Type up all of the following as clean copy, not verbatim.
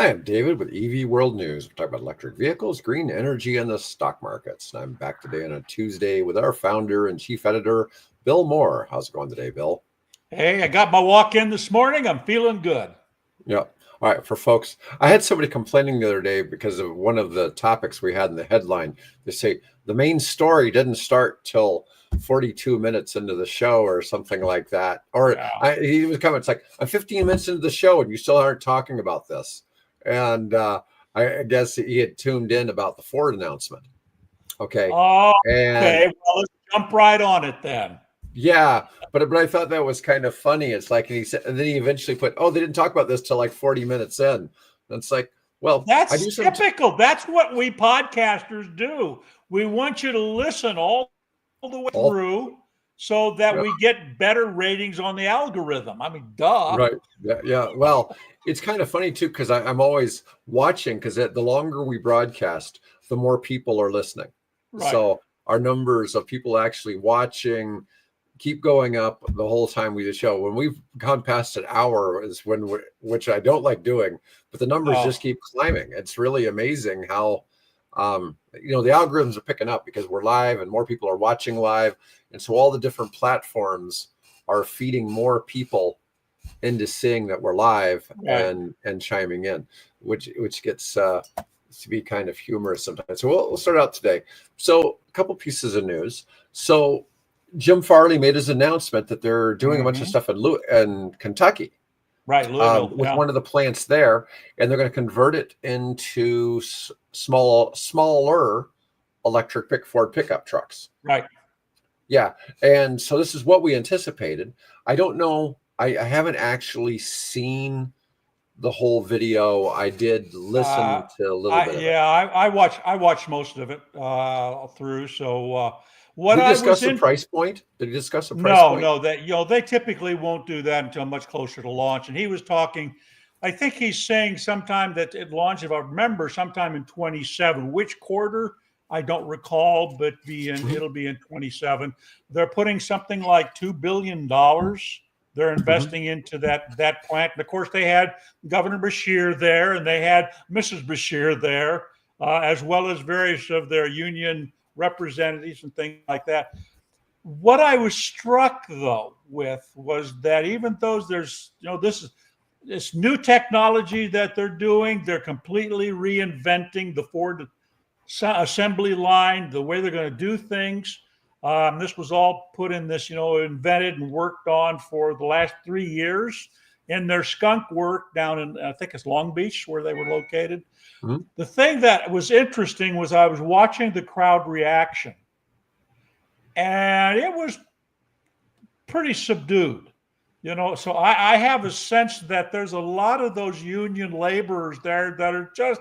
Hi, I'm David with EV World News. We're talking about electric vehicles, green energy, and the stock markets. And I'm back today on a Tuesday with our founder and chief editor, Bill Moore. How's it going today, Bill? Hey, I got my walk in this morning. I'm feeling good. Yeah. All right, for folks, I had somebody complaining the other day because of one of the topics we had in the headline. They say the main story didn't start till 42 minutes into the show or something like that. Or Yeah. he was coming, it's like, I'm 15 minutes into the show and you still aren't talking about this. And I guess he had tuned in about the Ford announcement. Okay. Oh, And okay. Well, let's jump right on it then. yeah, but I thought that was kind of funny. It's like, and he said, and then he eventually put, oh, they didn't talk about this till like 40 minutes in. And it's like, well, I do That's some. typical. That's what we podcasters do. We want you to listen all the way All through so that yeah, we get better ratings on the algorithm. I mean, duh. right. Yeah, yeah. Well, it's kind of funny too, because I'm always watching because the longer we broadcast, the more people are listening. Right. So our numbers of people actually watching keep going up the whole time we do the show. When we've gone past an hour is which I don't like doing, but the numbers Oh, just keep climbing. It's really amazing how, the algorithms are picking up because we're live and more people are watching live. And so all the different platforms are feeding more people into seeing that we're live right. and chiming in, which gets to be kind of humorous sometimes. So we'll start out today. So a couple pieces of news. So Jim Farley made his announcement that they're doing a bunch of stuff in Kentucky, Right. Louisville. with Yeah. one of the plants there, and they're going to convert it into smaller electric Ford pickup trucks. Right. Yeah, and so this is what we anticipated. I don't know. I haven't actually seen the whole video. I did listen to a little bit of it. I watched most of it through. So what Did he I was discuss the in price point? Did he discuss the price No, point? no, that they typically won't do that until much closer to launch. And he was talking, I think he's saying sometime that it launch, if I remember, sometime in 27. Which quarter? I don't recall, but Mhm, it'll be in 27. They're putting something like $2 billion. They're mhm. investing into that plant. And of course, they had Governor Bashir there, and they had Mrs. Bashir there, as well as various of their union representatives and things like that. What I was struck though with was that even though there's this new technology that they're doing, they're completely reinventing the Ford assembly line, the way they're going to do things. This was all put in this, invented and worked on for the last 3 years in their skunk work down in, I think it's Long Beach, where they were located. Mhm. The thing that was interesting was I was watching the crowd reaction, and it was pretty subdued. So I have a sense that there's a lot of those union laborers there that are just,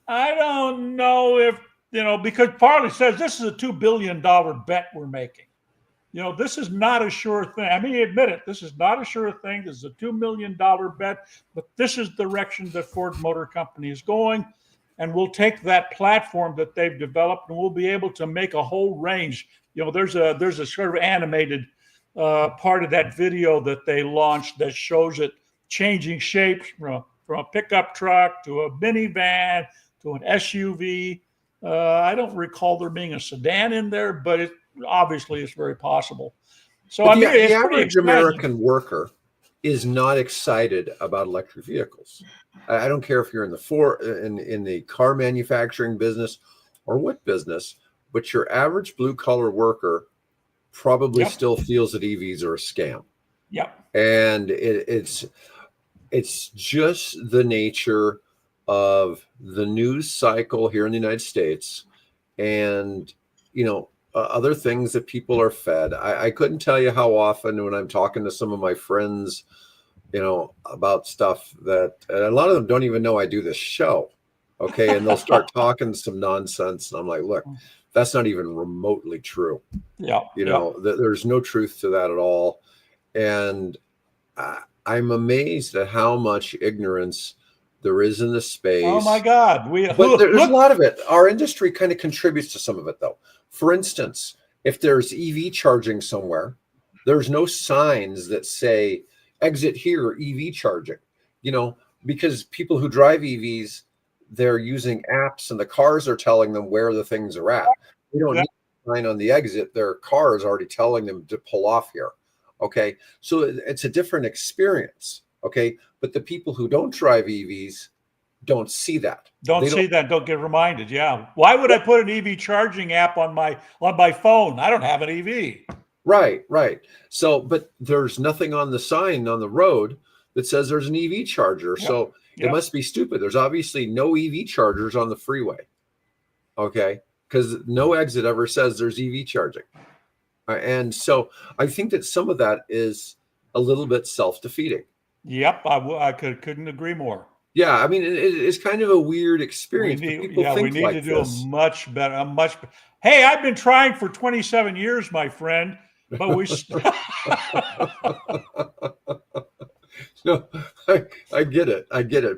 I don't know if, because Farley says this is a $2 billion bet we're making. This is not a sure thing. I mean, admit it, this is not a sure thing. This is a $2 million bet, but this is the direction that Ford Motor Company is going. And we'll take that platform that they've developed and we'll be able to make a whole range. There's a sort of animated part of that video that they launched that shows it changing shapes from a pickup truck to a minivan to an SUV. I don't recall there being a sedan in there, but it obviously is very possible. So But I mean, the it's pretty average exciting. American worker is not excited about electric vehicles. I don't care if you're in the car manufacturing business or what business, but your average blue collar worker probably Yep, still feels that EVs are a scam. yep, And it's just the nature of the news cycle here in the United States, and other things that people are fed. I couldn't tell you how often when I'm talking to some of my friends, about stuff that, and a lot of them don't even know I do this show. Okay, and they'll start talking some nonsense, and I'm like, look, that's not even remotely true. yep, yep. There's no truth to that at all. And I'm amazed at how much ignorance there is in the Oh my space. God, we But there's a look. lot of it. Our industry kind of contributes to some of it, though. For instance, if there's EV charging somewhere, there's no signs that say exit here, EV charging. You know, because people who drive EVs, they're using apps and the cars are telling them where the things are at. They don't need a sign on the exit. Their car is already telling them to pull off here. Okay. So it's a different experience. Okay. But the people who don't drive EVs don't see that. Don't see that. Don't get reminded. Yeah. Why would I put an EV charging app on my phone? I don't have an EV. Right, right. So, but there's nothing on the sign on the road that says there's an EV charger. Yep. So it must be stupid. There's obviously no EV chargers on the freeway. Okay. Because no exit ever says there's EV charging. And so I think that some of that is a little bit self-defeating. Yep. I couldn't agree more. Yeah. I mean, it's kind of a weird experience. We need to do a much better, Hey, I've been trying for 27 years, my friend, but we. No, I get it.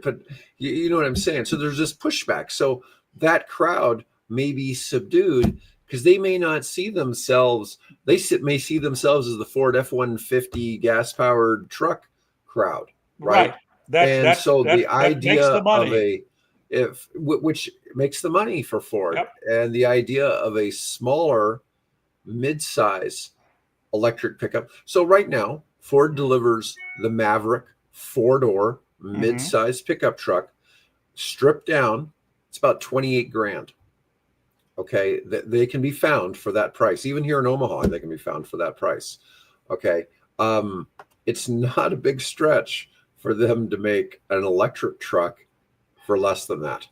But you know what I'm saying? So there's this pushback. So that crowd may be subdued because they may not see themselves. May see themselves as the Ford F-150 gas-powered truck crowd, right? So the idea of which makes the money for Ford, and the idea of a smaller mid-size electric pickup. So right now, Ford delivers the Maverick 4-door mid-size pickup truck, stripped down. It's about 28 grand. Okay, they can be found for that price. Even here in Omaha, they can be found for that price. Okay, it's not a big stretch for them to make an electric truck for less than that.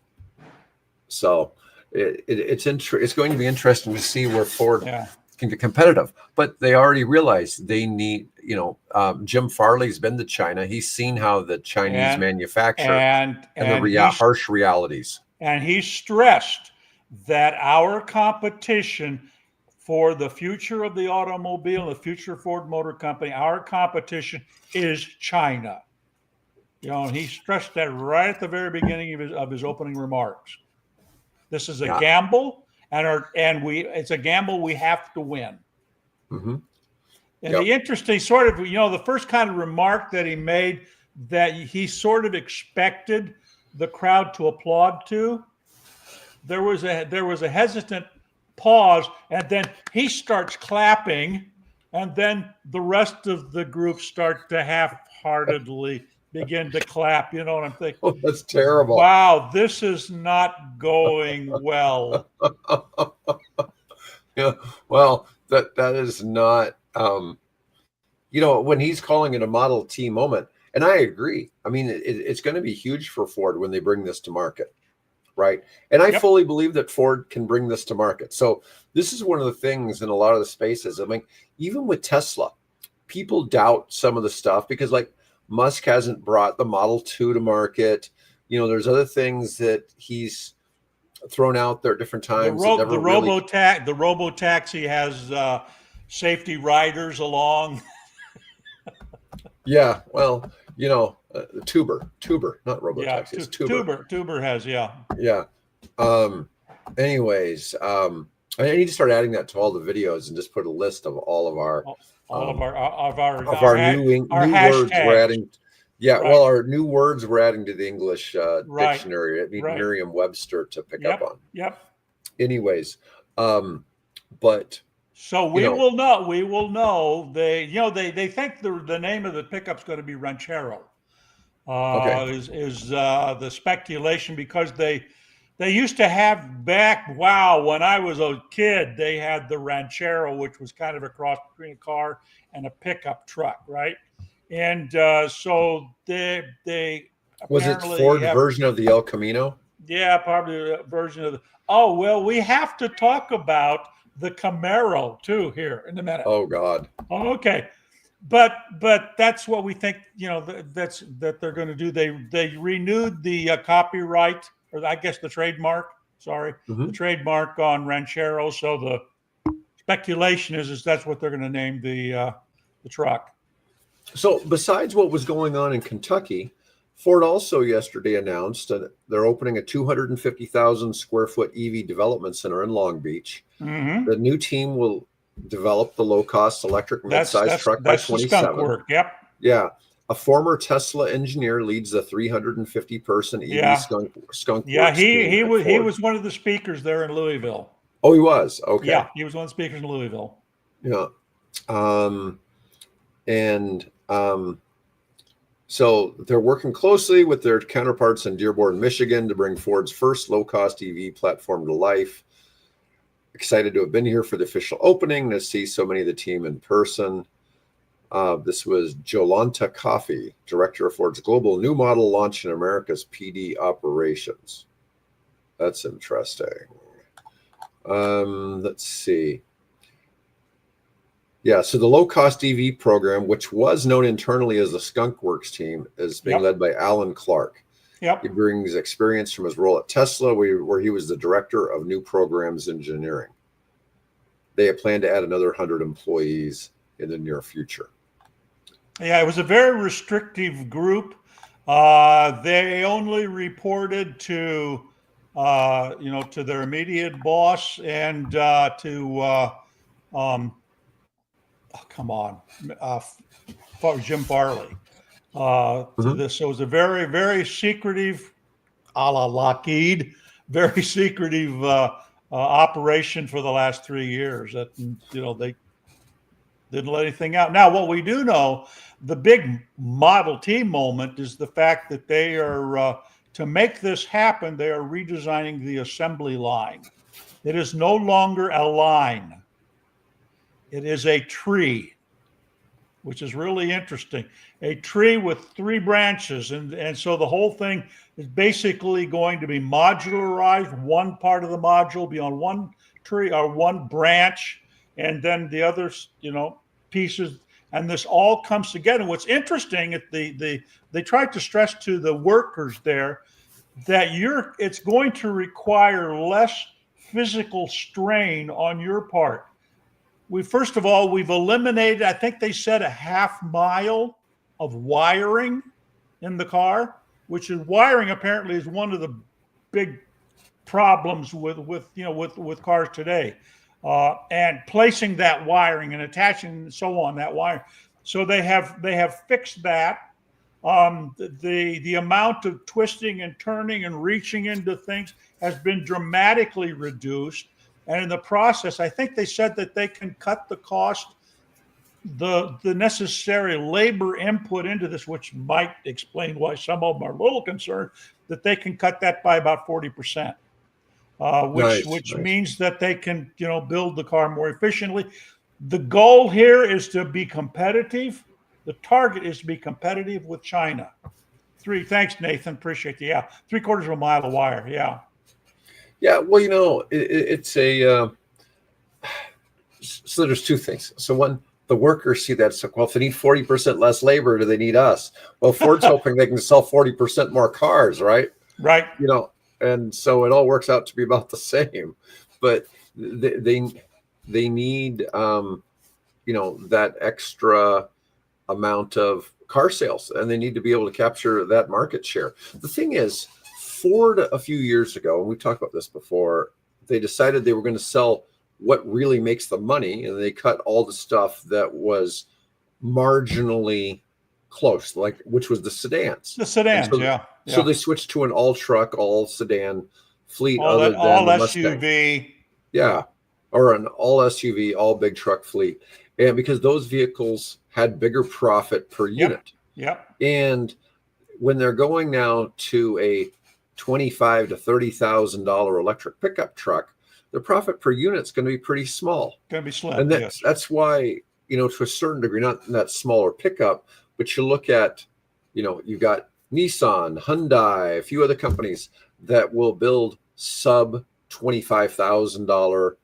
So it's going to be interesting to see where Ford can get competitive. But they already realize they need, Jim Farley's been to China. He's seen how the Chinese manufacture and the harsh realities. And he stressed that our competition for the future of the automobile, the future Ford Motor Company, our competition is China. And he stressed that right at the very beginning of his opening remarks. This is a gamble, it's a gamble we have to win. Mm-hmm. And the interesting sort of, the first kind of remark that he made that he sort of expected the crowd to applaud to, there was a hesitant pause, and then he starts clapping, and then the rest of the group start to half-heartedly begin to clap. You know what I'm thinking? Oh, that's terrible. Wow, this is not going well. Yeah, well, that is not, when he's calling it a Model T moment, and I agree. I mean, it's going to be huge for Ford when they bring this to market, right? And I fully believe that Ford can bring this to market. So this is one of the things in a lot of the spaces. I mean, even with Tesla, people doubt some of the stuff because, like, Musk hasn't brought the Model 2 to market. There's other things that he's thrown out there at different times. The robo-taxi has safety riders along. Yeah, well, Tuber, not robo-taxi. It's Tuber. Tuber has, Yeah. Anyways, I need to start adding that to all the videos and just put a list of all of our new words we're adding. Yeah, well, our new words we're adding to the English dictionary. I need Merriam-Webster to pick up on. Yep. Anyways, but so we will know. We will know. They think the name of the pickup's going to be Ranchero. Is the speculation because they used to have when I was a kid, they had the Ranchero, which was kind of a cross between a car and a pickup truck, right? And so they was it Ford version of the El Camino? Yeah, probably a version of we have to talk about the Camaro too here in a minute. Oh God. Okay. But that's what we think, that they're going to do. They renewed the copyright, or I guess the trademark, the trademark on Ranchero. So the speculation is that's what they're going to name the truck. So besides what was going on in Kentucky, Ford also yesterday announced that they're opening a 250,000 square foot EV development center in Long Beach. Mm-hmm. The new team will develop the low-cost electric mid-size truck by 27. Yep. Yeah. A former Tesla engineer leads the 350-person EV Yeah. skunk Yeah. works He team he at was he Ford. was one of the speakers there in Louisville. Oh, he was. Okay. Yeah, he was one of the speakers in Louisville. Yeah. Um, and So they're working closely with their counterparts in Dearborn, Michigan to bring Ford's first low-cost EV platform to life. Excited to have been here for the official opening, to see so many of the team in person. This was Jolanta Coffey, director of Ford's global new model launch in America's PD operations. That's interesting. Let's see. Yeah, so the low-cost EV program, which was known internally as the Skunk Works team, is being led Yep. by Alan Clark. He Yep. brings experience from his role at Tesla, where he was the director of new programs engineering. They have planned to add another 100 employees in the near future. Yeah, it was a very restrictive group. They only reported to, to their immediate boss and come on, Jim Farley. To Mhm. this, so it was a very, very secretive, a la Lockheed, very secretive operation for the last 3 years. That they didn't let anything out. Now, what we do know, the big Model T moment is the fact that they are, to make this happen, they are redesigning the assembly line. It is no longer a line, it is a tree, which is really interesting. A tree with 3 branches. And so the whole thing is basically going to be modularized. One part of the module be on one tree or one branch, and then the other, pieces. And this all comes together. What's interesting, they tried to stress to the workers there that it's going to require less physical strain on your part. First of all, we've eliminated, I think they said, a half mile of wiring in the car, which is wiring apparently is one of the big problems with cars today, and placing that wiring and attaching and so on that wire. So they have fixed that. The amount of twisting and turning and reaching into things has been dramatically reduced. And in the process, I think they said that they can cut the cost, the necessary labor input into this, which might explain why some of them are a little concerned, that they can cut that by about 40%, Nice, which nice. means that they can build the car more efficiently. The goal here is to be competitive. The target is to be competitive with China. Thanks, Nathan. Appreciate you. Yeah, 3/4 of a mile of wire. Yeah. Yeah, well, it's a so there's two things. So one, the workers see that. So, well, if they need 40% less labor, do they need us? Well, Ford's hoping they can sell 40% more cars, right? Right. And so it all works out to be about the same. But they need that extra amount of car sales, and they need to be able to capture that market share. The thing is, Ford a few years ago, and we've talked about this before, they decided they were going to sell what really makes the money, and they cut all the stuff that was marginally close, which was the sedans. The sedans, So yeah. they switched to an all truck, all sedan fleet, All other that, all than the Mustang. SUV. Yeah, or an all SUV, all big truck fleet, and because those vehicles had bigger profit per unit. Yep. And when they're going now to a $25,000 to $30,000 electric pickup truck, the profit per unit is going to be pretty small. Going to be slim. And that's why, to a certain degree, not in that smaller pickup, but you look at, you've got Nissan, Hyundai, a few other companies that will build sub $25,000,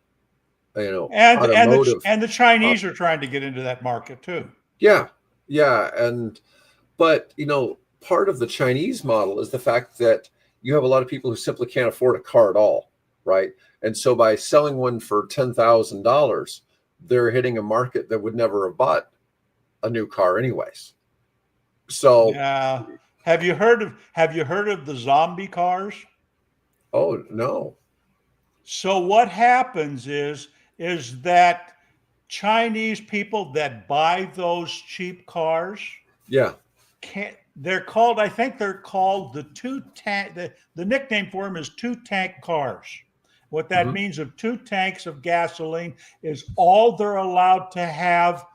automotive. And the Chinese are trying to get into that market too. Yeah. But part of the Chinese model is the fact that you have a lot of people who simply can't afford a car at all, right? And so by selling one for $10,000, they're hitting a market that would never have bought a new car anyways. So yeah. Have you heard of the zombie cars? Oh, no. So what happens is that Chinese people that buy those cheap cars, Yeah. they're called, I think they're called the two tank, the nickname for them is two tank cars. What that Mhm. means of two tanks of gasoline is all they're allowed to have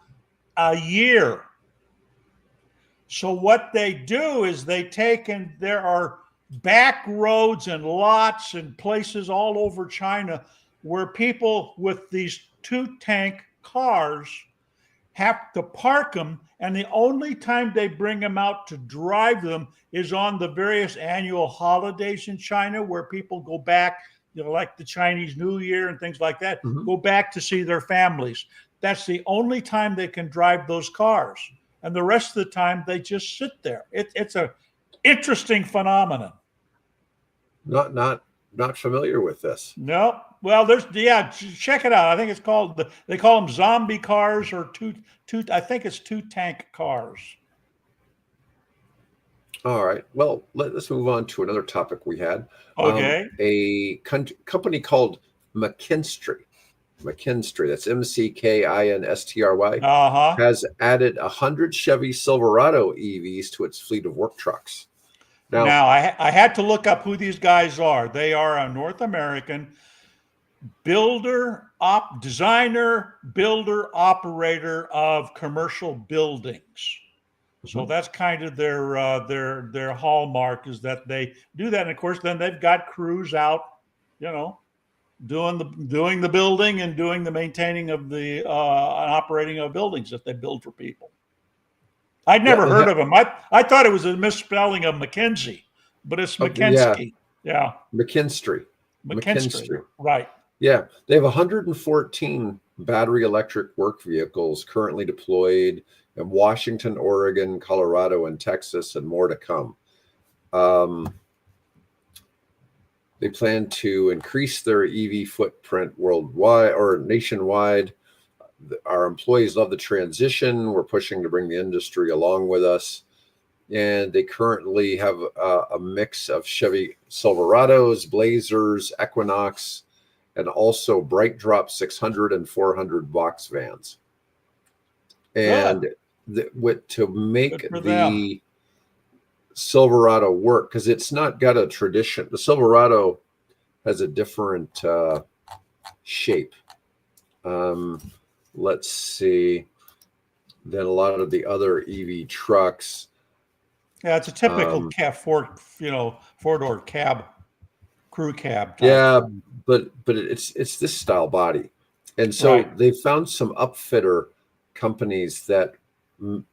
a year. So what they do is they take, and there are back roads and lots and places all over China where people with these two tank cars have to park them, and the only time they bring them out to drive them is on the various annual holidays in China, where people go back, like the Chinese New Year and things like that, Mhm. go back to see their families. That's the only time they can drive those cars, and the rest of the time they just sit there. It's a interesting phenomenon. Not familiar with this. No, well, check it out. I think it's called they call them zombie cars or two. I think it's two tank cars. All right. Well, let's move on to another topic we had. Okay. A company called McKinstry. McKinstry, that's McKinstry, Uh huh. has added 100 Chevy Silverado EVs to its fleet of work trucks. Now, Now I had to look up who these guys are. They are a North American designer, builder, operator of commercial buildings. So mhm. that's kind of their hallmark, is that they do that. And of course, then they've got crews out, you know, doing the building and doing the maintaining of the operating of buildings that they build for people. I'd Yeah, never heard of them. I thought it was a misspelling of McKinsey, but it's yeah, McKinsey. Yeah, McKinstry. McKinstry. McKinstry. Right. Yeah, they have 114 battery electric work vehicles currently deployed in Washington, Oregon, Colorado, and Texas, and more to come. Um, they plan to increase their EV footprint worldwide or nationwide. Our employees love the transition. We're pushing to bring the industry along with us. And they currently have a mix of Chevy Silverados, Blazers, Equinox, and also Bright Drop 600 and 400 box vans. Good. And to Good make for them. the Silverado work, because it's not got a tradition. The Silverado has a different shape. Um, let's see. Than a lot of the other EV trucks. Yeah, it's a typical Um, four-door cab, crew cab type yeah, thing. but it's this style body, and so Right. they found some upfitter companies that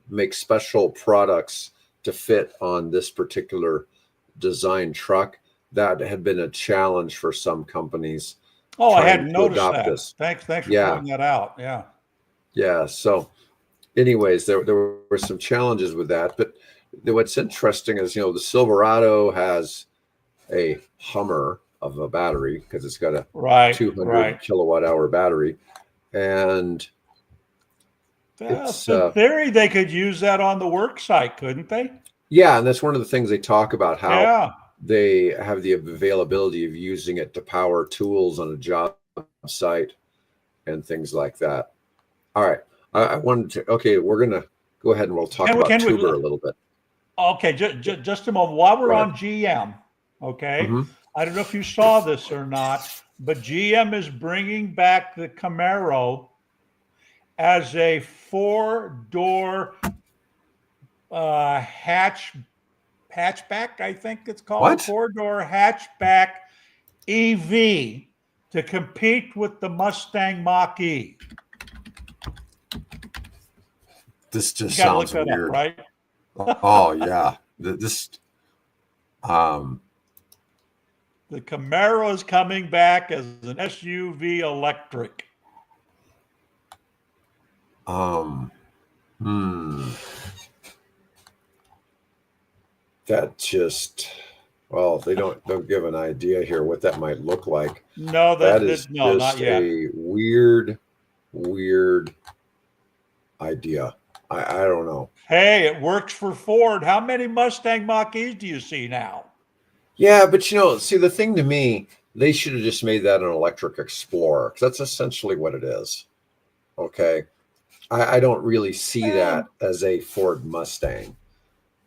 make special products to fit on this particular design truck. That had been a challenge for some companies Oh, I trying hadn't to noticed adopt that. this. Thanks for Yeah, pointing that out. Yeah. yeah. So, anyways, there were some challenges with that, but what's interesting is the Silverado has a Hummer of a battery because it's got a Right. 200 Right. kilowatt hour battery, and Well, it's in theory, they could use that on the work site, couldn't they? yeah, and that's one of the things they talk about, how Yeah. they have the availability of using it to power tools on a job site and things like that. All right, I wanted to. Okay, we're gonna go ahead and we'll talk Can we? about Can we? Tuber a little bit. Okay. Just a moment. While Go we're ahead. on GM, okay. Mm-hmm. I don't know if you saw this or not, but GM is bringing back the Camaro as a four-door hatchback. I think it's called What? four-door hatchback EV to compete with the Mustang Mach-E. This You just got to look sounds that up, weird. right? Oh yeah, this um The Camaro is coming back as an SUV electric. um hmm. That just, well, they don't give an idea here what that might look like. No, That is no, not just yet. a weird idea. I don't know. Hey, it works for Ford. How many Mustang Mach-E's do you see now? Yeah, but see, the thing to me, they should have just made that an electric Explorer, because that's essentially what it is. Okay. I don't really see that Well, as a Ford Mustang.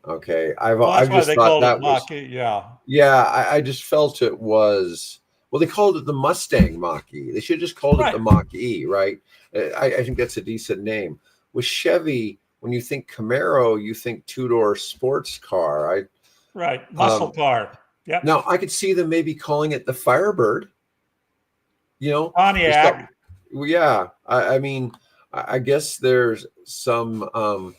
Okay, Well, that's I've why just they thought called it that was, Mach-E. Yeah. yeah, I just felt it was, well, they called it the Mustang Mach-E. They should have just called it Right. the Mach-E, right? I think that's a decent name. With Chevy, when you think Camaro, you think two-door sports car. Right. Muscle Um, car. Yep. Now I could see them maybe calling it the Firebird, you know, just Pontiac. that, well, yeah. I mean, I guess there's some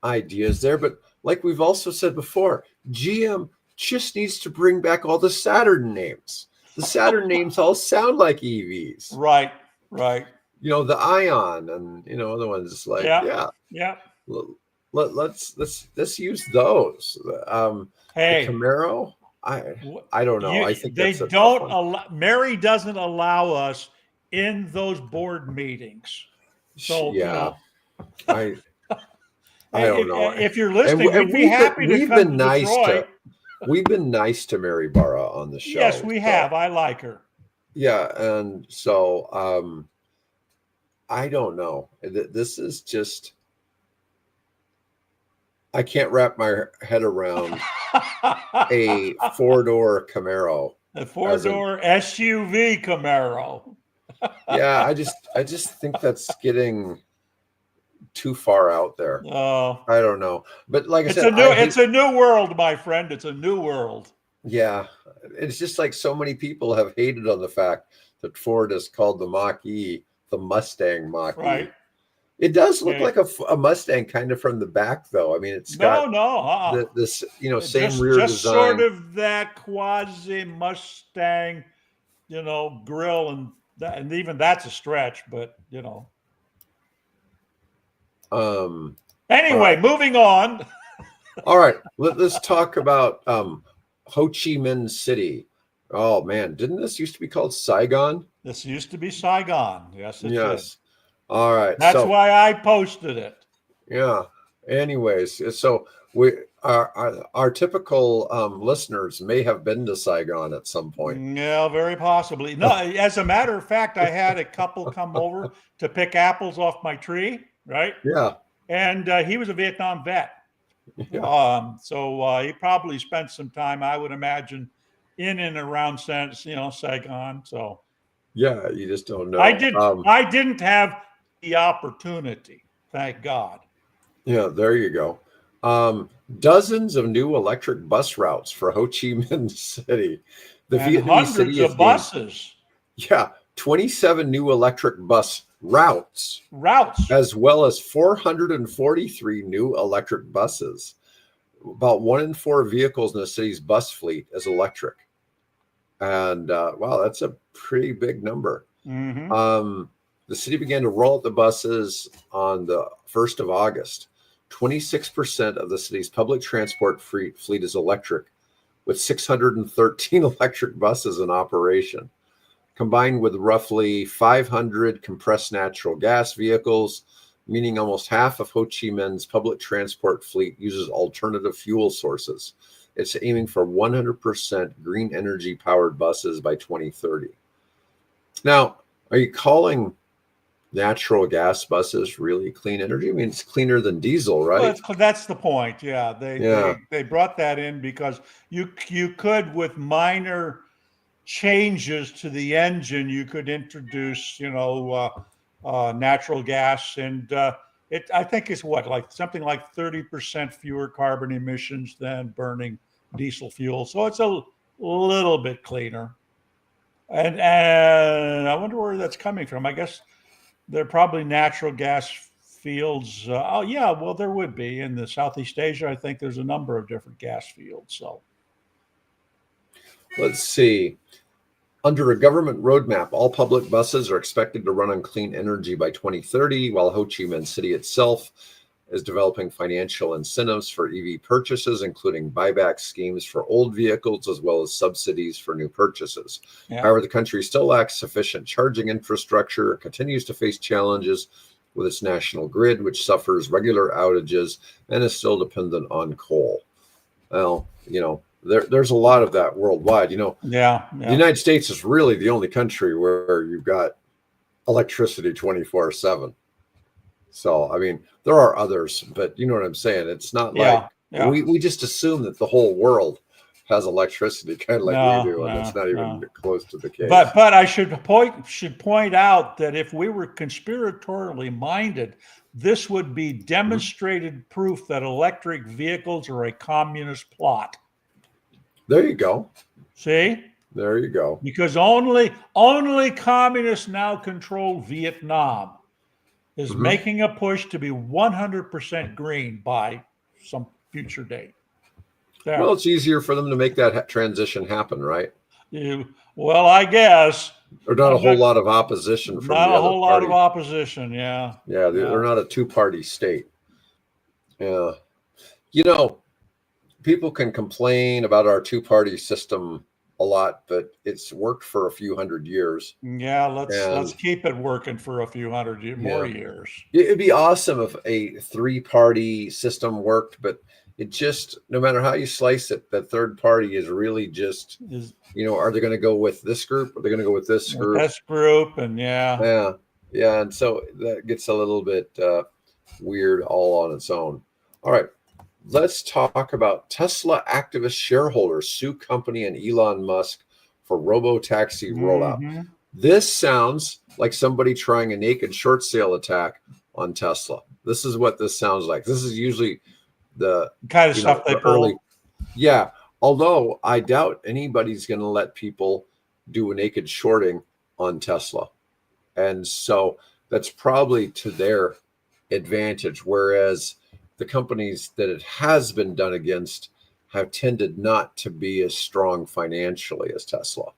ideas there, but like we've also said before, GM just needs to bring back all the Saturn names. The Saturn names all sound like EVs. Right. Right. You know, the Ion and other ones like, Yep. yeah, Yep. let's use those. The Hey, Camaro, I don't know. I think they that's a tough don't one. allow, Mary doesn't allow us in those board meetings. So, Yeah, I I don't know. if you're And listening, we'd and be happy to we've come been to nice Detroit. to Mary Barra on the Yes, show. we So have. I like her. yeah, and so I don't know. This is just, I can't wrap my head around a four-door Camaro A as an, four-door SUV Camaro. yeah, I just think that's getting too far out there. Oh, I don't know. But like I it's said, a new I it's hate, a new world, my friend. It's a new world. yeah, it's just like so many people have hated on the fact that Ford has called the Mach-E the Mustang Right. Mach-E. It does look Okay. like a Mustang kind of from the back, though. I mean, it's No, got no. this, same rear Just sort design. of that quasi Mustang, grill, and even that's a stretch, but Um, all Anyway, right, moving on. all right. Let's talk about Ho Chi Minh City. Oh man, didn't this used to be called Saigon? This used to be Saigon. Yes, it did. Yes. All right. That's So why I posted it. yeah. Anyways, so we our typical listeners may have been to Saigon at some point. Yeah, very possibly. No, as a matter of fact, I had a couple come over to pick apples off my tree, right? Yeah. And he was a Vietnam vet. Yeah. So he probably spent some time, I would imagine, in and around Saigon. So Yeah. You just don't I know. did. I didn't have the opportunity. Thank God. Yeah, there you go. Dozens of new electric bus routes for Ho Chi Minh City. The And Vietnamese hundreds city has of gained, buses, yeah, 27 new electric bus routes, routes. as well as 443 new electric buses. About 1 in 4 vehicles in the city's bus fleet is electric. And wow, that's a pretty big number. Mm-hmm. The city began to roll out the buses on the 1st of August. 26% of the city's public transport fleet is electric, with 613 electric buses in operation. Combined with roughly 500 compressed natural gas vehicles, meaning almost half of Ho Chi Minh's public transport fleet uses alternative fuel sources. It's aiming for 100% green energy powered buses by 2030. Now, are you calling natural gas buses really clean energy? I mean, it's cleaner than diesel, Well, right? that's the point. Yeah, Yeah. they brought that in because you could, with minor changes to the engine, you could introduce natural gas, and it I think it's like something like 30% fewer carbon emissions than burning diesel fuel. So it's a little bit cleaner. And I wonder where that's coming from. I guess there are probably natural gas fields. Oh yeah, well there would be in the Southeast Asia. I think there's a number of different gas fields. So Let's see. Under a government roadmap, all public buses are expected to run on clean energy by 2030, while Ho Chi Minh City itself is developing financial incentives for EV purchases, including buyback schemes for old vehicles, as well as subsidies for new purchases. yeah, However, the country still lacks sufficient charging infrastructure, continues to face challenges with its national grid, which suffers regular outages and is still dependent on coal. Well, there's a lot of that worldwide. yeah, The United States is really the only country where you've got electricity 24/7. So, I mean, there are others, but you know what I'm saying? It's not like yeah. Yeah. We just assume that the whole world has electricity, kind of like we do, and it's not even No. close to the case. But I should point out that if we were conspiratorially minded, this would be demonstrated proof that electric vehicles are a communist plot. There you go. See? There you go. Because only communists now control Vietnam is making a push to be 100% green by some future date. There. Well, it's easier for them to make that transition happen, right? Well, I guess. There's not a whole lot of opposition from the other party. Not a whole lot of opposition, yeah. Yeah, they're not a two-party state. Yeah. You know, people can complain about our two-party system a lot, but it's worked for a few hundred years. Yeah, let's keep it working for a few hundred more years. It'd be awesome if a three-party system worked, but it just, no matter how you slice it, the third party is really just, are they going to go with this group? Are they going to go with this group? This group, and yeah, and so that gets a little bit weird all on its own. All right. Let's talk about Tesla activist shareholders sue company and Elon Musk for robo-taxi rollout. This sounds like somebody trying a naked short sale attack on Tesla. This is what this sounds like. This is usually the kind of stuff they pull. Yeah. Although I doubt anybody's going to let people do a naked shorting on Tesla. And so that's probably to their advantage. Whereas the companies that it has been done against have tended not to be as strong financially as Tesla.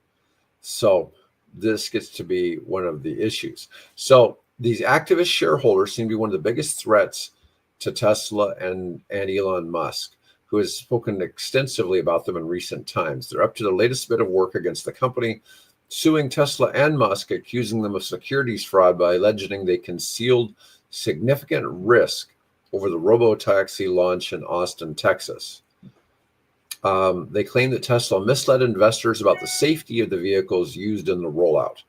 So this gets to be one of the issues. So these activist shareholders seem to be one of the biggest threats to Tesla and Elon Musk, who has spoken extensively about them in recent times. They're up to the latest bit of work against the company, suing Tesla and Musk, accusing them of securities fraud by alleging they concealed significant risk over the robo-taxi launch in Austin, Texas. They claim that Tesla misled investors about the safety of the vehicles used in the rollout.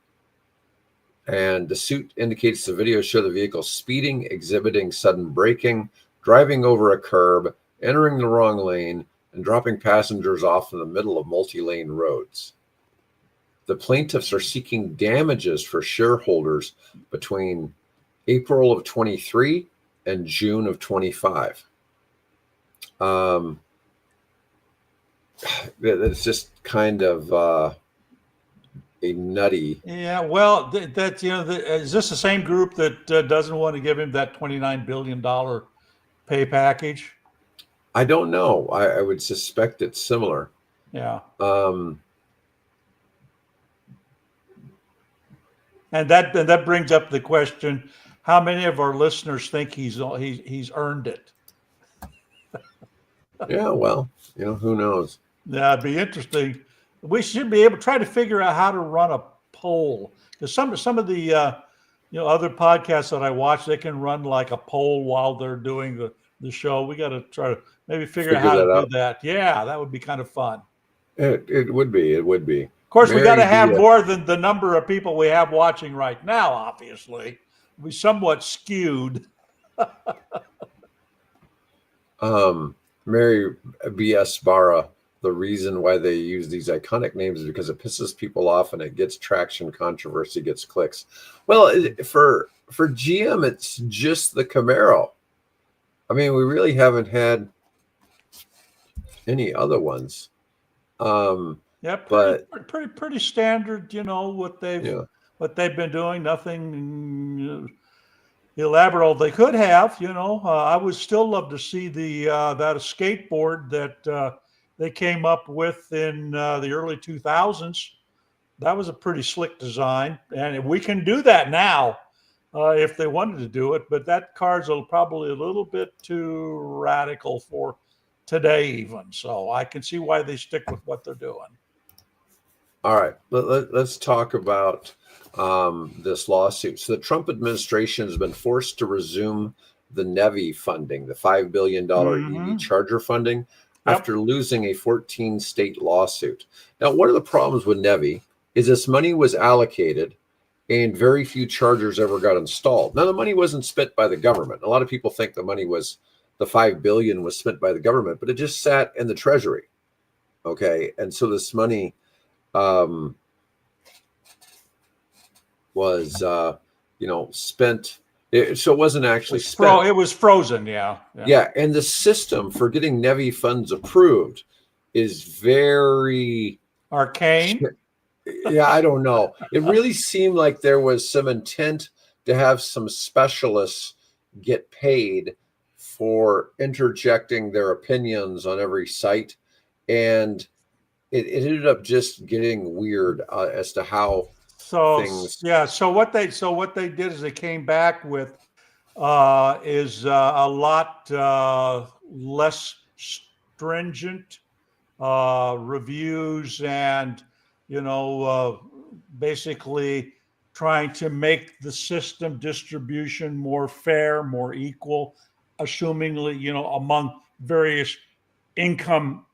And the suit indicates the videos show the vehicle speeding, exhibiting sudden braking, driving over a curb, entering the wrong lane, and dropping passengers off in the middle of multi-lane roads. The plaintiffs are seeking damages for shareholders between April of 23 and June of 25. It's just kind of a nutty. Yeah, well, is this the same group that doesn't want to give him that $29 billion pay package? I don't know. I would suspect it's similar. Yeah. And that brings up the question: how many of our listeners think he's earned it? Yeah, well, who knows? Yeah, it'd be interesting. We should be able to try to figure out how to run a poll, because some of the other podcasts that I watch, they can run like a poll while they're doing the show. We got to try to maybe figure out how to do that. Yeah, that would be kind of fun. It would be. It would be. Of course, we got to have more than the number of people we have watching right now. Obviously, we somewhat skewed. Mary B.S. Barra, the reason why they use these iconic names is because it pisses people off and it gets traction, controversy, gets clicks. Well, for GM, it's just the Camaro. I mean, we really haven't had any other ones. Yeah, pretty standard. What they've been doing. Nothing elaborate. They could have. I would still love to see that skateboard that they came up with in the early 2000s. That was a pretty slick design, and we can do that now if they wanted to do it. But that car's probably a little bit too radical for today, even. So I can see why they stick with what they're doing. All right, let's talk about this lawsuit. So the Trump administration has been forced to resume the NEVI funding, the $5 billion EV charger funding, after losing a 14-state lawsuit. Now, one of the problems with NEVI is this money was allocated and very few chargers ever got installed. Now, the money wasn't spent by the government. A lot of people think the money was the $5 billion was spent by the government, but it just sat in the treasury. Okay. And so this money was, spent. So it wasn't actually spent. It was frozen. Yeah. Yeah. And the system for getting NEVI funds approved is very arcane. Yeah, I don't know. It really seemed like there was some intent to have some specialists get paid for interjecting their opinions on every site. And it ended up just getting weird as to how things. Yeah. So what they did is they came back with is a lot less stringent reviews and basically trying to make the system distribution more fair, more equal, assumingly, among various income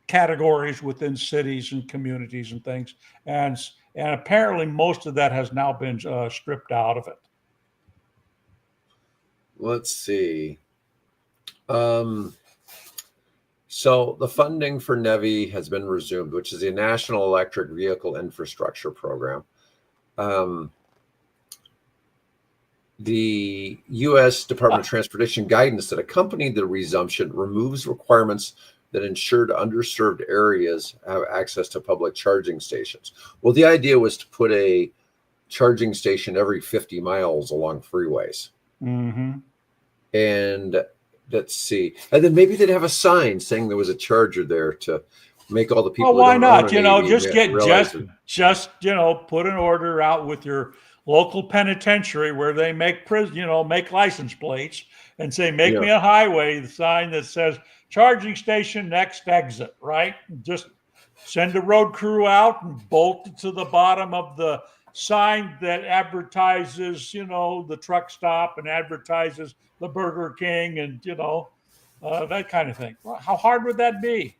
categories within cities and communities and things. And apparently most of that has now been stripped out of it. Let's see. So the funding for NEVI has been resumed, which is the National Electric Vehicle Infrastructure Program. The U.S. Department of Transportation guidance that accompanied the resumption removes requirements that ensured underserved areas have access to public charging stations. Well, the idea was to put a charging station every 50 miles along freeways. Mm-hmm. And let's see. And then maybe they'd have a sign saying there was a charger there to make all the people. Well, why not? Just put an order out with your local penitentiary where they make license plates and say, make me a highway, the sign that says charging station next exit, right? Just send a road crew out and bolt it to the bottom of the sign that advertises, the truck stop and advertises the Burger King and, that kind of thing. Well, how hard would that be?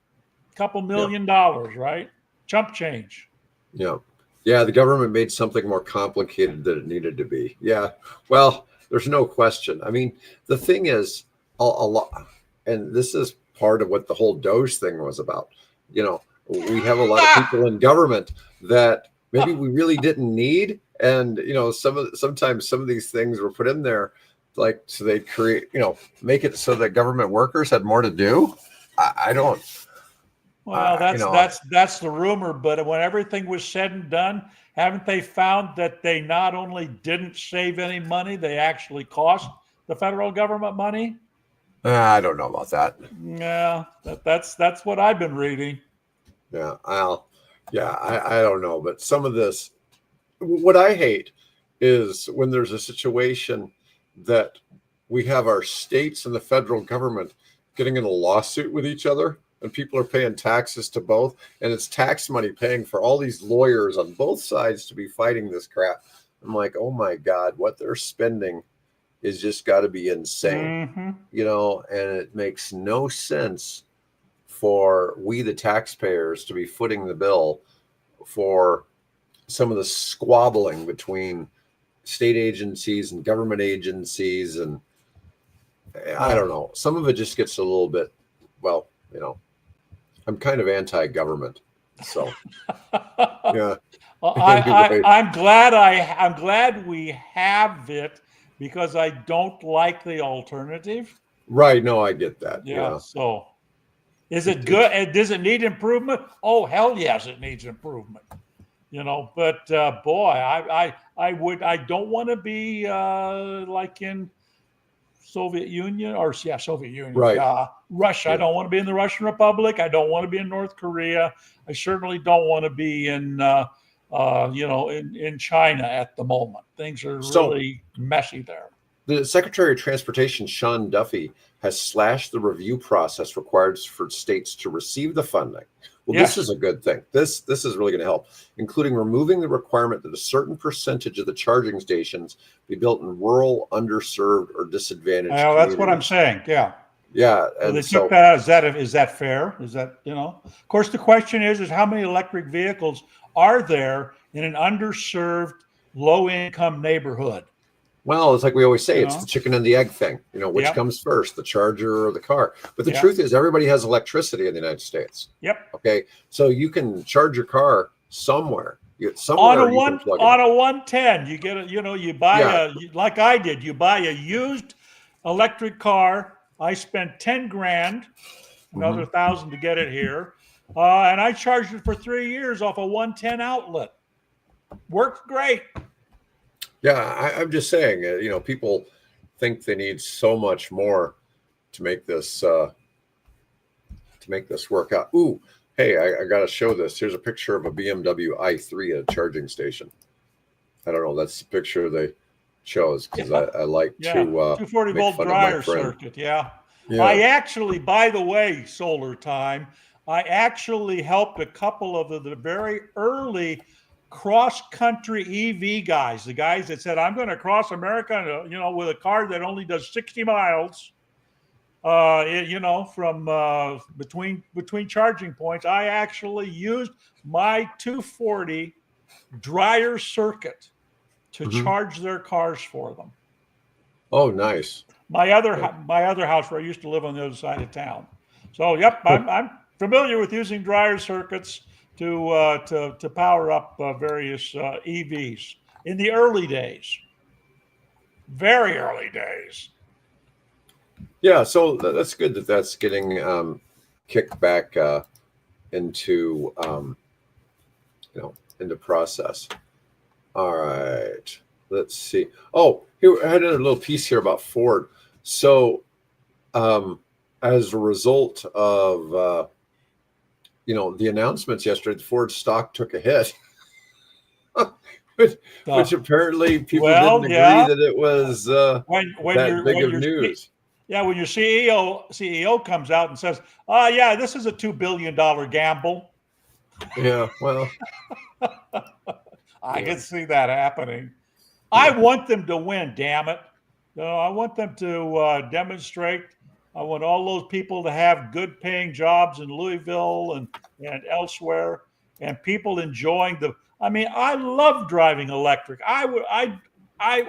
A couple $1 million, right? Chump change. Yeah. Yeah. The government made something more complicated than it needed to be. Yeah. Well, there's no question. I mean, the thing is a lot, and this is part of what the whole Doge thing was about. We have a lot of people in government that maybe we really didn't need. And, sometimes some of these things were put in there, like, so they create, make it so that government workers had more to do. I don't. Well, that's the rumor. But when everything was said and done, haven't they found that they not only didn't save any money, they actually cost the federal government money? I don't know about that. Yeah, that's what I've been reading. Yeah, I don't know. But some of this, what I hate is when there's a situation that we have our states and the federal government getting in a lawsuit with each other, and people are paying taxes to both, and it's tax money paying for all these lawyers on both sides to be fighting this crap. I'm like, oh my God, what they're spending is just got to be insane, and it makes no sense for we, the taxpayers, to be footing the bill for some of the squabbling between state agencies and government agencies. And I don't know, some of it just gets a little bit, I'm kind of anti-government. So, yeah. Well, I'm glad we have it because I don't like the alternative. Right. No, I get that. Yeah. So is it good? Does it need improvement? Oh, hell yes, it needs improvement. But boy, I don't want to be like in Soviet Union Soviet Union. Right. Russia. Yeah. I don't want to be in the Russian Republic. I don't want to be in North Korea. I certainly don't want to be in China at the moment. Things are really messy there. The Secretary of Transportation, Sean Duffy, has slashed the review process required for states to receive the funding. Well, This is a good thing. This is really going to help, including removing the requirement that a certain percentage of the charging stations be built in rural, underserved, or disadvantaged communities. That's what I'm saying. Yeah. Yeah. And they took that out. Is that fair? Is that, of course, the question is how many electric vehicles are there in an underserved, low-income neighborhood? Well, it's like we always say, You it's the know? chicken and the egg thing. Which Yep. comes first, the charger or the car? But the Yep. truth is, everybody has electricity in the United States. Yep. Okay, so you can charge your car somewhere. On a Somewhere you can one plug it in. on a 110, you get you buy Yeah. like I did, you buy a used electric car. I spent 10 grand, another Mhm. 1,000 to get it here. And I charged it for 3 years off a 110 outlet. Worked great. Yeah, I'm just saying, people think they need so much more to make this work out. Ooh, hey, I got to show this. Here's a picture of a BMW i3 at a charging station. I don't know. That's the picture they chose because Yeah. I like Yeah. to 240 make volt fun of my dryer friend. circuit. Yeah. Yeah. I actually, by the way, solar time, I actually helped a couple of the very early cross country EV guys, the guys that said, I'm going to cross America, with a car that only does 60 miles. From between charging points, I actually used my 240 dryer circuit to Mhm. charge their cars for them. Oh, nice. My other house where I used to live on the other side of town. So, yep, I'm familiar with using dryer circuits to power up various EVs in the early days, very early days. Yeah, so that's good that that's getting kicked back into into process. All right, let's see. Oh, here I had a little piece here about Ford. So, as a result of the announcements yesterday, the Ford stock took a hit, which apparently people didn't Well, agree yeah, that it was when that you're big when of you're news. yeah, when your CEO comes out and says, yeah, this is a $2 billion gamble." Yeah, well, I yeah, can see that happening. I yeah. want them to win, damn it. I want them to demonstrate. I want all those people to have good paying jobs in Louisville and elsewhere, and people enjoying the. I mean, I love driving electric. I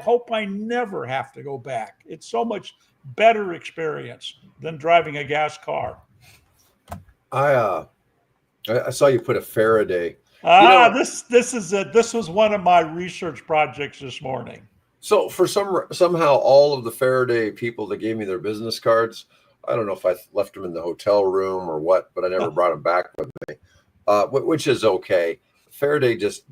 hope I never have to go back. It's so much better experience than driving a gas car. I I saw you put a Faraday. You Ah, know, this was one of my research projects this morning. so for somehow all of the Faraday people that gave me their business cards, I don't know if I left them in the hotel room or what, but I never brought them back with me, which is okay. Faraday just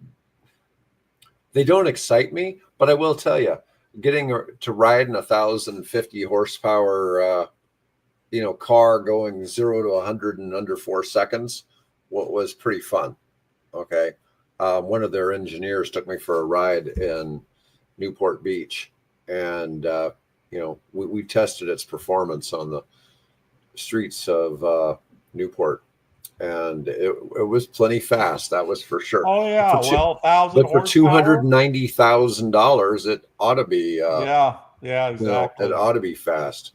they don't excite me, but I will tell you, getting to ride in 1,050 horsepower, car going 0 to 100 in under 4 seconds, what was pretty fun. Okay. One of their engineers took me for a ride in Newport Beach, and we tested its performance on the streets of Newport, and it was plenty fast. That was for sure. Oh But for yeah, two, well, 1,000 but for horsepower. $290,000, it ought to be Yeah, it exactly. ought to be fast.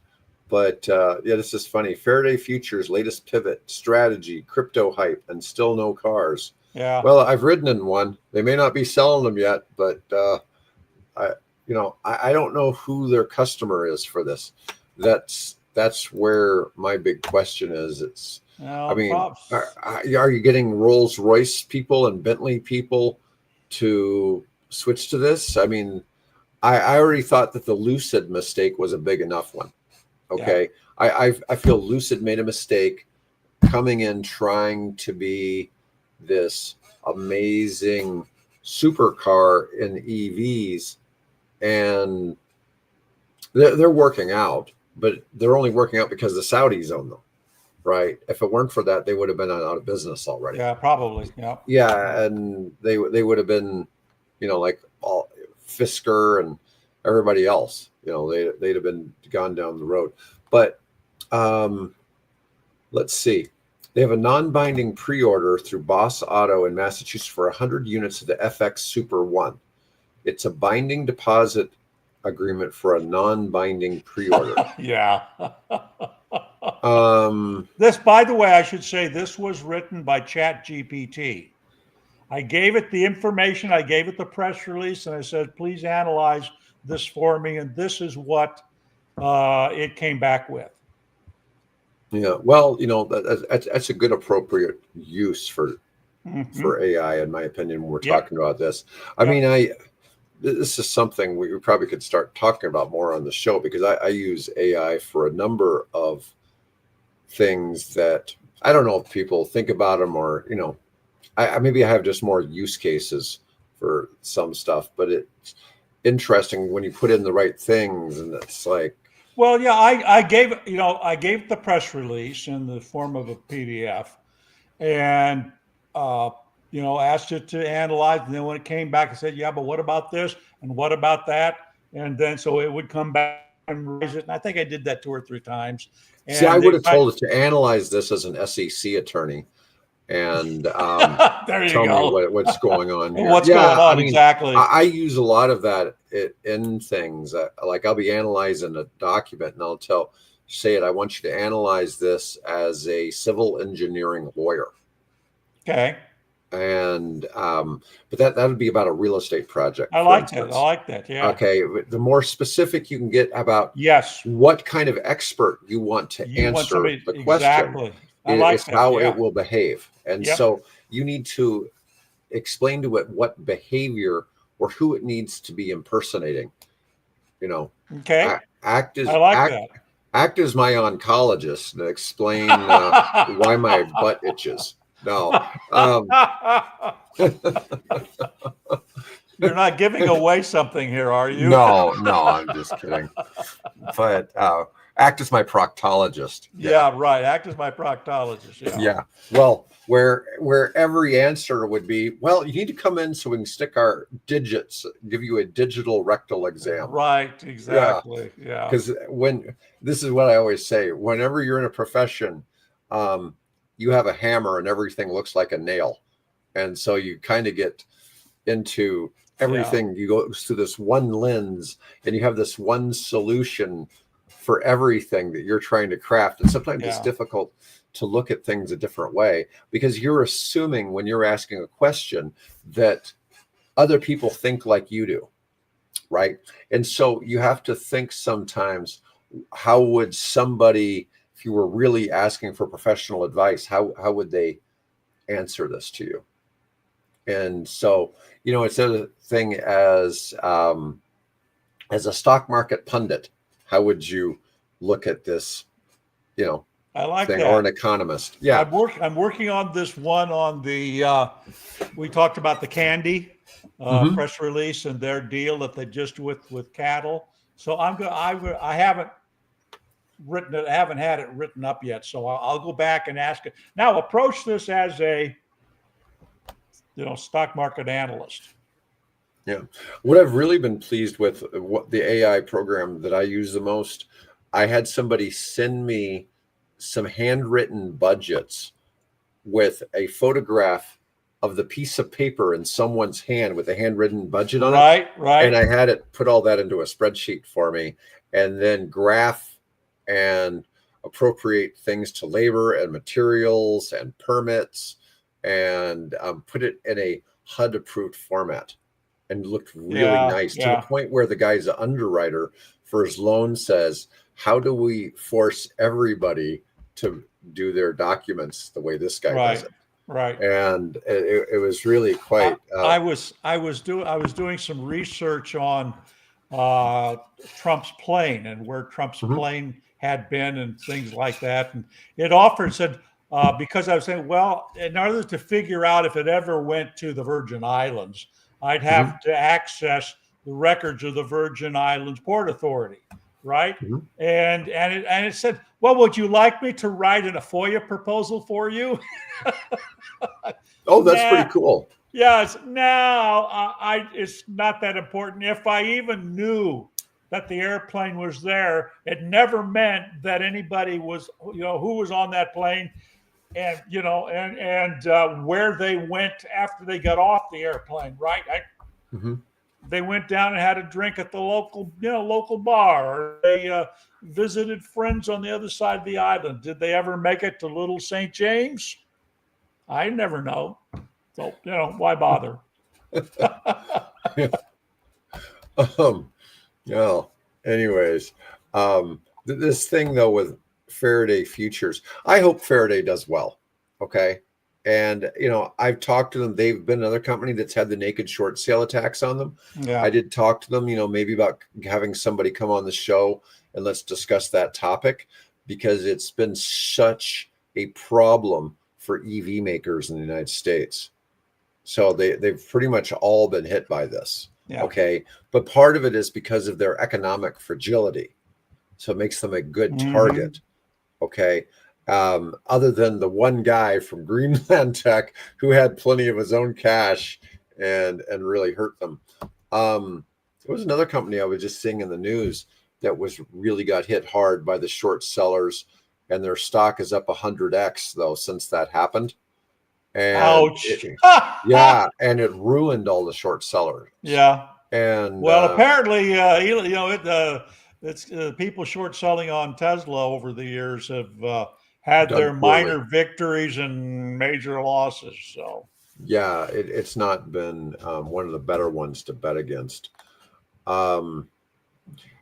But yeah, this is funny. Faraday Future's latest pivot, strategy, crypto hype, and still no cars. Yeah. Well, I've ridden in one. They may not be selling them yet, but I don't know who their customer is for this. That's where my big question is. I No, mean, props. are you getting Rolls Royce people and Bentley people to switch to this? I mean, I already thought that the Lucid mistake was a big enough one. Yeah. Okay, I feel Lucid made a mistake coming in trying to be this amazing supercar in EVs, and they're working out, but they're only working out because the Saudis own them, right? If it weren't for that, they would have been out of business already. Yeah, probably. Yeah. Yeah, and they would have been, like all Fisker and everybody else. They'd have been gone down the road. But let's see. They have a non-binding pre-order through Boss Auto in Massachusetts for 100 units of the FX Super One. It's a binding deposit agreement for a non-binding pre-order. Yeah. um, This, by the way, I should say this was written by ChatGPT. I gave it the information, I gave it the press release, and I said, please analyze this for me, and this is what it came back with. Yeah, well, that's a good appropriate use for AI, in my opinion, when we're Yep. talking about this. I Yep. mean, this is something we probably could start talking about more on the show, because I use AI for a number of things that I don't know if people think about them, or maybe I have just more use cases for some stuff, but it's interesting when you put in the right things, and it's like, Well, yeah, I gave the press release in the form of a PDF, and asked it to analyze. And then when it came back, I said, "Yeah, but what about this? And what about that?" And then so it would come back and raise it. And I think I did that 2 or 3 times. see, I And would have told it to analyze this as an SEC attorney and there you tell me go. what's going on here. What's Yeah, going on, I mean, exactly? I use a lot of that in things. Like I'll be analyzing a document, and I'll say it, I want you to analyze this as a civil engineering lawyer. Okay. And but that would be about a real estate project, I for like that. I instance. like that. Yeah. Okay, the more specific you can get about Yes. what kind of expert you want to You want answer somebody the question exactly. I like is that. how it Yeah. will behave. And Yep. so you need to explain to it what behavior or who it needs to be impersonating. Okay. Act as I like act that. act as my oncologist and explain why my butt itches. No, You're not giving away something here, are you? no, I'm just kidding. But act as my proctologist. Yeah, right. Act as my proctologist. Yeah. Yeah. Well, where every answer would be, well, you need to come in so we can stick our digits, give you a digital rectal exam. Right. Exactly. Yeah. Because this is what I always say, whenever you're in a profession, you have a hammer and everything looks like a nail. And so you kind of get into everything. You go through this one lens, and you have this one solution for everything that you're trying to craft. And sometimes it's difficult to look at things a different way, because you're assuming when you're asking a question that other people think like you do, right? And so you have to think sometimes, how would somebody, if you were really asking for professional advice, how would they answer this to you? And so, it's a thing as a stock market pundit, how would you look at this, I like thing, that. or an economist? Yeah. I'm working on this one on the, we talked about the candy press release and their deal that they just with cattle. So I haven't written it. I haven't had it written up yet. So I'll go back and ask it. Now approach this as a, stock market analyst. Yeah. What I've really been pleased with, what the AI program that I use the most, I had somebody send me some handwritten budgets with a photograph of the piece of paper in someone's hand with a handwritten budget on it. Right. And I had it put all that into a spreadsheet for me, and then graph and appropriate things to labor and materials and permits, and put it in a HUD approved format, and looked really nice, to the point where the guy's an underwriter for his loan says, how do we force everybody to do their documents the way this guy does it? Right. And it was really quite. I was doing some research on Trump's plane and where Trump's plane had been and things like that, and it said because I was saying, well, in order to figure out if it ever went to the Virgin Islands, I'd have to access the records of the Virgin Islands Port Authority, right? And it said, well, would you like me to write in a FOIA proposal for you? Oh, that's pretty cool. Yes. Now, it's not that important. If I even knew that the airplane was there, it never meant that anybody was, who was on that plane, and where they went after they got off the airplane, right? They went down and had a drink at the local bar, or they visited friends on the other side of the island. Did they ever make it to Little St. James? I never know. So, why bother? Well, anyways, this thing though with Faraday futures, I hope Faraday does well. Okay. And I've talked to them. They've been another company that's had the naked short sale attacks on them. I Yeah. did talk to them, maybe about having somebody come on the show and let's discuss that topic because it's been such a problem for EV makers in the United States. So they've pretty much all been hit by this. Yeah. Okay. But part of it is because of their economic fragility. So it makes them a good Hmm. target. Okay. Other than the one guy from Greenland Tech who had plenty of his own cash and really hurt them. There was another company I was just seeing in the news that was really got hit hard by the short sellers, and their stock is up 100x though since that happened. And Ouch. yeah, and it ruined all the short sellers. Yeah. And Well, apparently, it's people short selling on Tesla over the years have had done their poorly. minor victories and major losses. So, Yeah, it's not been one of the better ones to bet against. Um,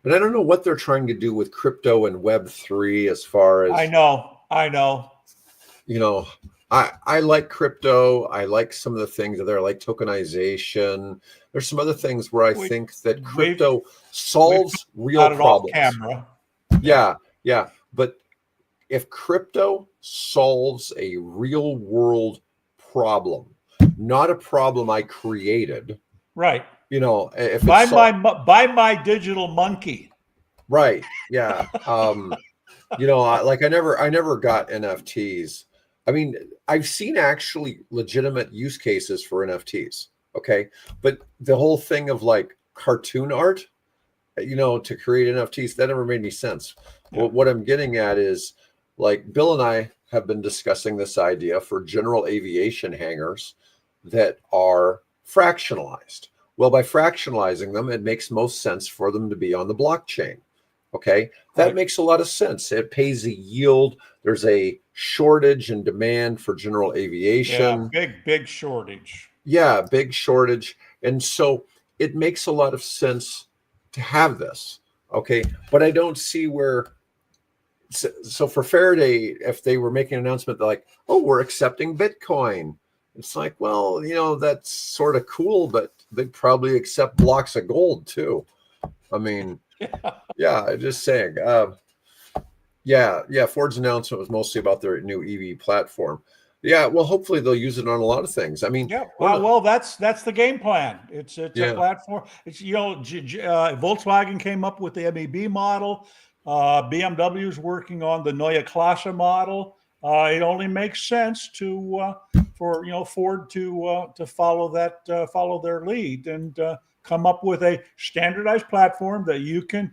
and I don't know what they're trying to do with crypto and Web3 as far I as, know, I know. you know, I like crypto. I like some of the things that are like tokenization. There's some other things where I We think that we've crypto we've solves talked real about it off problems. camera. Yeah, Yeah, yeah. But if crypto solves a real world problem, not a problem I created, right. if it's Buy my digital monkey. right, yeah. I never got NFTs. I mean, I've seen actually legitimate use cases for NFTs. Okay, but the whole thing of like cartoon art, to create NFTs, that never made any sense. Yeah, What I'm getting at is like Bill and I have been discussing this idea for general aviation hangars that are fractionalized. Well, by fractionalizing them, it makes most sense for them to be on the blockchain. Okay, that right. makes a lot of sense. It pays a yield. There's a shortage and demand for general Yeah, aviation. big shortage. Yeah, big shortage. And so it makes a lot of sense to have this. Okay. But I don't see where. So for Faraday, if they were making an announcement, they're like, oh, we're accepting Bitcoin. It's like, well, that's sort of cool, but they'd probably accept blocks of gold too. I mean, yeah, just saying. Yeah. Ford's announcement was mostly about their new EV platform. Yeah, well, hopefully they'll use it on a lot of things. I mean, Yeah, one of the, well, that's the game plan. It's a yeah, platform. It's Volkswagen came up with the MEB model. BMW is working on the Neue Klasse model. It only makes sense to for Ford to follow their lead and come up with a standardized platform that you can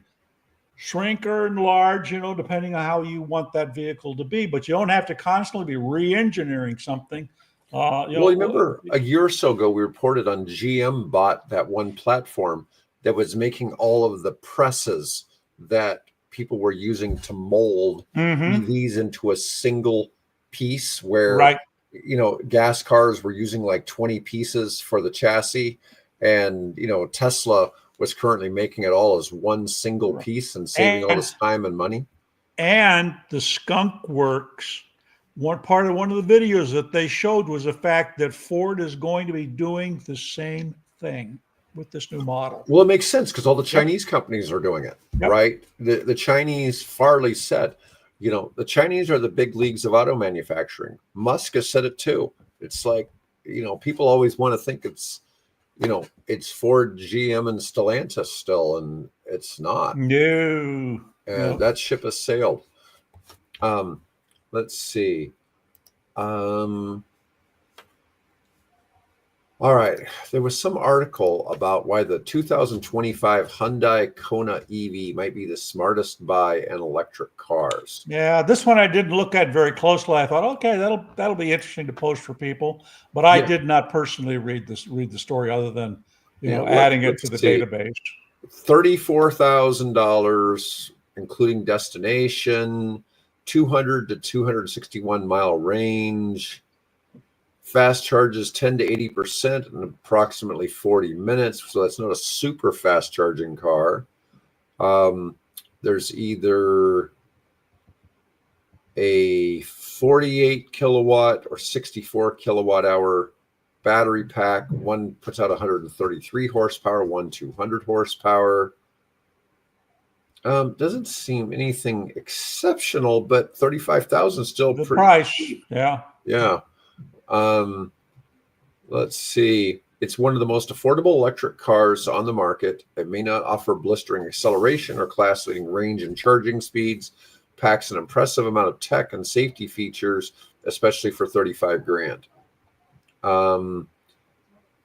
shrink or enlarge, depending on how you want that vehicle to be. But you don't have to constantly be re-engineering something. Uh, you well, you know, remember a year or so ago, we reported on GM bought that one platform that was making all of the presses that people were using to mold mm-hmm. EVs into a single piece where, Right. gas cars were using like 20 pieces for the chassis. And, Tesla was currently making it all as one single Right. piece and saving all And this time and money. the skunk works. One of the videos that they showed was the fact that Ford is going to be doing the same thing with this new model. Well, it makes sense because all the Yep. Chinese companies are doing it, Yep. right? The Chinese, Farley said, the Chinese are the big leagues of auto manufacturing. Musk has said it too. It's like, people always want to think it's Ford, GM, and Stellantis still, and it's not. No. And No. that ship has sailed. Um, let's see. Um, All right. There was some article about why the 2025 Hyundai Kona EV might be the smartest buy in electric cars. Yeah, this one I didn't look at very closely. I thought, okay, that'll be interesting to post for people, but I Yeah. did not personally read the story other than Yeah. adding it to Let's the see. database. $34,000, including destination, 200 to 261-mile range. Fast charges 10 to 80% in approximately 40 minutes. So that's not a super fast charging car. There's either a 48 kilowatt or 64 kilowatt hour battery pack. One puts out 133 horsepower, one 200 horsepower. Doesn't seem anything exceptional, but 35,000 still The pretty price, cheap. yeah. Yeah. Let's see. It's one of the most affordable electric cars on the market. It may not offer blistering acceleration or class-leading range and charging speeds. Packs an impressive amount of tech and safety features, especially for 35 grand.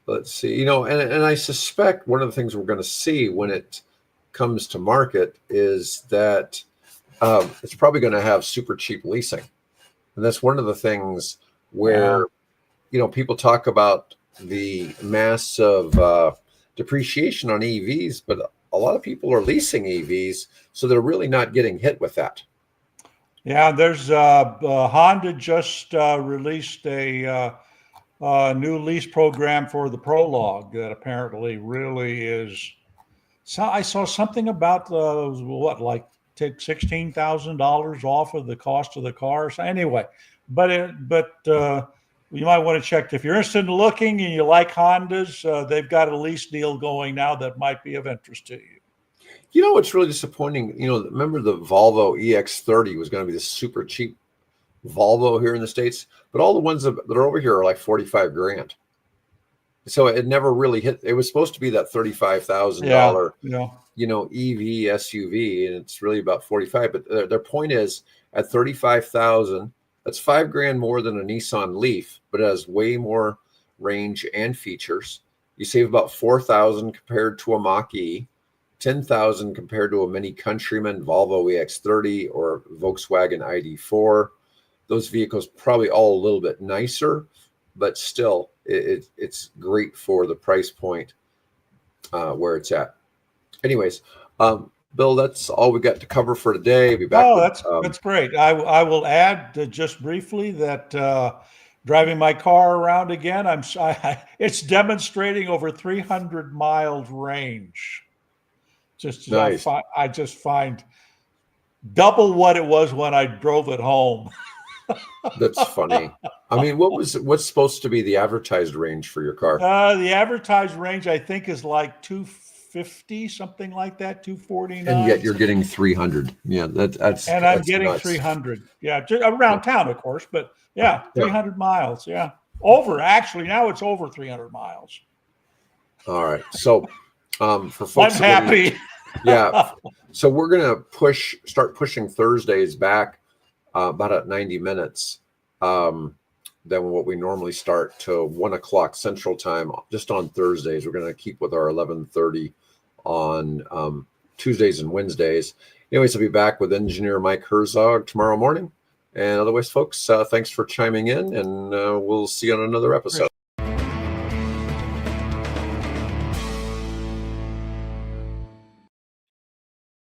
Let's see. And I suspect one of the things we're going to see when it comes to market is that it's probably going to have super cheap leasing. And that's one of the things where, people talk about the massive depreciation on EVs, but a lot of people are leasing EVs, so they're really not getting hit with that. Yeah, there's Honda just released a new lease program for the Prologue that apparently really is. So I saw something about like take $16,000 off of the cost of the car. So anyway, but you might want to check if you're interested in looking and you like Hondas. They've got a lease deal going now that might be of interest to you. What's really disappointing? Remember the Volvo EX30 was going to be this super cheap Volvo here in the States, but all the ones that are over here are like 45 grand. So it never really hit. It was supposed to be that $35,000, EV SUV, and it's really about 45. But their point is at 35,000, that's 5 grand more than a Nissan Leaf, but it has way more range and features. You save about 4,000 compared to a Mach-E, 10,000 compared to a Mini Countryman, Volvo EX30, or Volkswagen ID4. Those vehicles probably all a little bit nicer, but still, it's great for the price point where it's at. Anyways, Bill, that's all we got to cover for today. Be back. That's great. I will add just briefly that driving my car around again, it's demonstrating over 300 miles range. Nice. I just find double what it was when I drove it home. That's funny. I mean, what's supposed to be the advertised range for your car? The advertised range, I think, is like 250, something like that, 249. And yet you're getting 300. Yeah, that's and I'm getting nuts. 300. Yeah, just around town, of course, but 300 miles. Yeah, actually now it's over 300 miles. All right, so for folks, I'm happy. So we're gonna start pushing Thursdays back about at 90 minutes than what we normally start to 1 o'clock Central Time. Just on Thursdays, we're going to keep with our 11:30 on Tuesdays and Wednesdays. Anyways, I'll be back with engineer Mike Herzog tomorrow morning. And otherwise, folks, thanks for chiming in, and we'll see you on another episode.